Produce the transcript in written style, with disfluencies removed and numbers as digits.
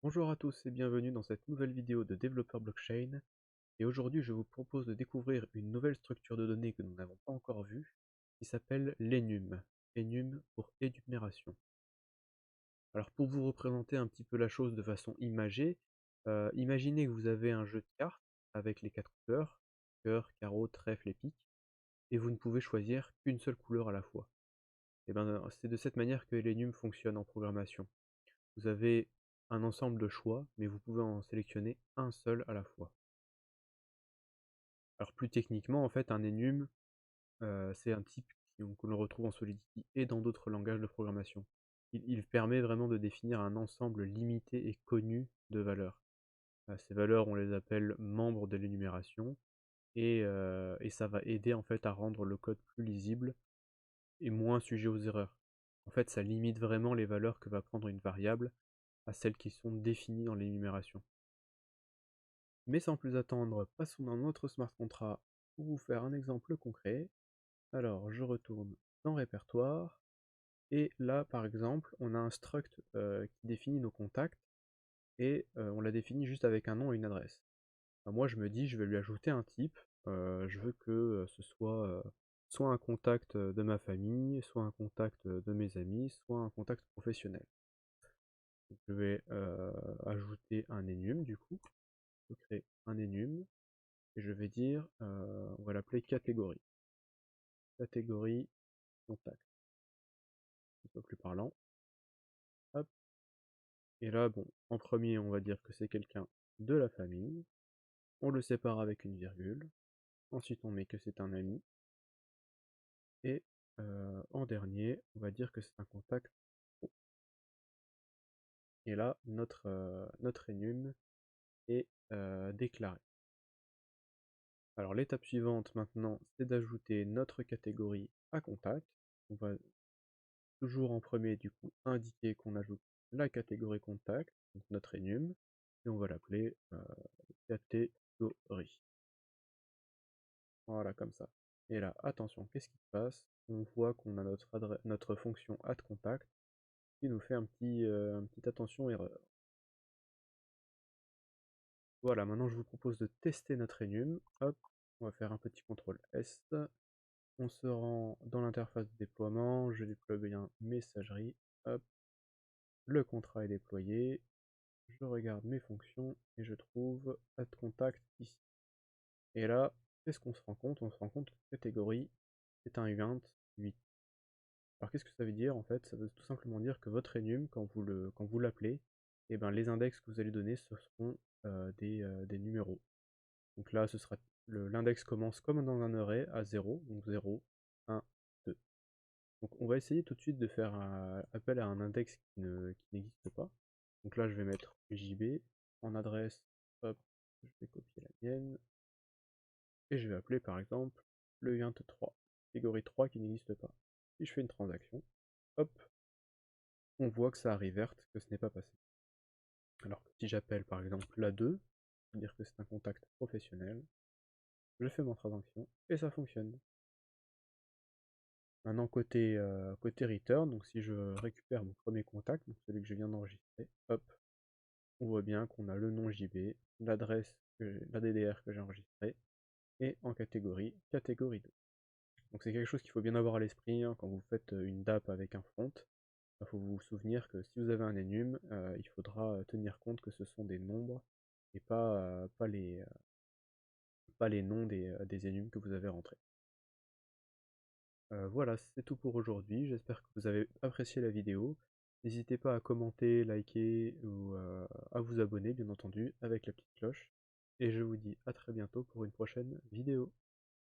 Bonjour à tous et bienvenue dans cette nouvelle vidéo de développeur blockchain. Et aujourd'hui, je vous propose de découvrir une nouvelle structure de données que nous n'avons pas encore vue, qui s'appelle l'enum. Enum pour énumération. Alors pour vous représenter un petit peu la chose de façon imagée, imaginez que vous avez un jeu de cartes avec les 4 couleurs, cœur, carreau, trèfle et pique, et vous ne pouvez choisir qu'une seule couleur à la fois. Et bien, c'est de cette manière que l'enum fonctionne en programmation. Vous avez un ensemble de choix, mais vous pouvez en sélectionner un seul à la fois. Alors plus techniquement, en fait, un enum, c'est un type que l'on retrouve en Solidity et dans d'autres langages de programmation. Il permet vraiment de définir un ensemble limité et connu de valeurs. Ces valeurs, on les appelle membres de l'énumération, et ça va aider en fait à rendre le code plus lisible et moins sujet aux erreurs. En fait, ça limite vraiment les valeurs que va prendre une variable à celles qui sont définies dans l'énumération. Mais sans plus attendre, passons dans notre smart contract pour vous faire un exemple concret. Alors, je retourne dans répertoire, et là, par exemple, on a un struct qui définit nos contacts, et on l'a défini juste avec un nom et une adresse. Alors moi, je me dis, je vais lui ajouter un type. Je veux que ce soit un contact de ma famille, soit un contact de mes amis, soit un contact professionnel. Donc, je vais ajouter un enum, du coup. Je crée un enum, et je vais dire, on va l'appeler catégorie. Catégorie contact, un peu plus parlant. Hop. Et là, bon, en premier, on va dire que c'est quelqu'un de la famille. On le sépare avec une virgule. Ensuite, on met que c'est un ami. Et en dernier, on va dire que c'est un contact pro. Et là, notre enum est déclaré. Alors l'étape suivante maintenant, c'est d'ajouter notre catégorie à contact. On va toujours en premier du coup indiquer qu'on ajoute la catégorie contact, donc notre enum, et on va l'appeler catégorie. Voilà, comme ça. Et là, attention, qu'est-ce qui se passe? On voit qu'on a notre fonction addContact qui nous fait un petit attention erreur. Voilà, maintenant je vous propose de tester notre enum. Hop, on va faire un petit CTRL S. On se rend dans l'interface de déploiement, je déploie bien messagerie. Hop, le contrat est déployé. Je regarde mes fonctions et je trouve addContact ici. Et là, qu'est-ce qu'on se rend compte? On se rend compte que catégorie est un uint 8. Alors qu'est-ce que ça veut dire en fait? Ça veut tout simplement dire que votre enum, quand vous l'appelez, eh ben, les index que vous allez donner, ce seront des numéros. Donc là, l'index commence comme dans un array à 0, donc 0, 1, 2. Donc on va essayer tout de suite de faire appel à un index qui n'existe pas. Donc là, je vais mettre JB en adresse, hop, je vais copier la mienne, et je vais appeler par exemple le uint3, catégorie 3 qui n'existe pas. Si je fais une transaction, hop, on voit que ça arrive verte, que ce n'est pas passé. Alors que si j'appelle par exemple la2, dire que c'est un contact professionnel, je fais mon transaction et ça fonctionne. Maintenant côté return, donc si je récupère mon premier contact, donc celui que je viens d'enregistrer, hop, on voit bien qu'on a le nom JB, l'adresse, la DDR que j'ai enregistrée, et en catégorie 2. Donc c'est quelque chose qu'il faut bien avoir à l'esprit hein, quand vous faites une DApp avec un front. Il faut vous souvenir que si vous avez un enum, il faudra tenir compte que ce sont des nombres et pas les noms des enums que vous avez rentrés. Voilà, c'est tout pour aujourd'hui. J'espère que vous avez apprécié la vidéo. N'hésitez pas à commenter, liker ou à vous abonner, bien entendu, avec la petite cloche. Et je vous dis à très bientôt pour une prochaine vidéo.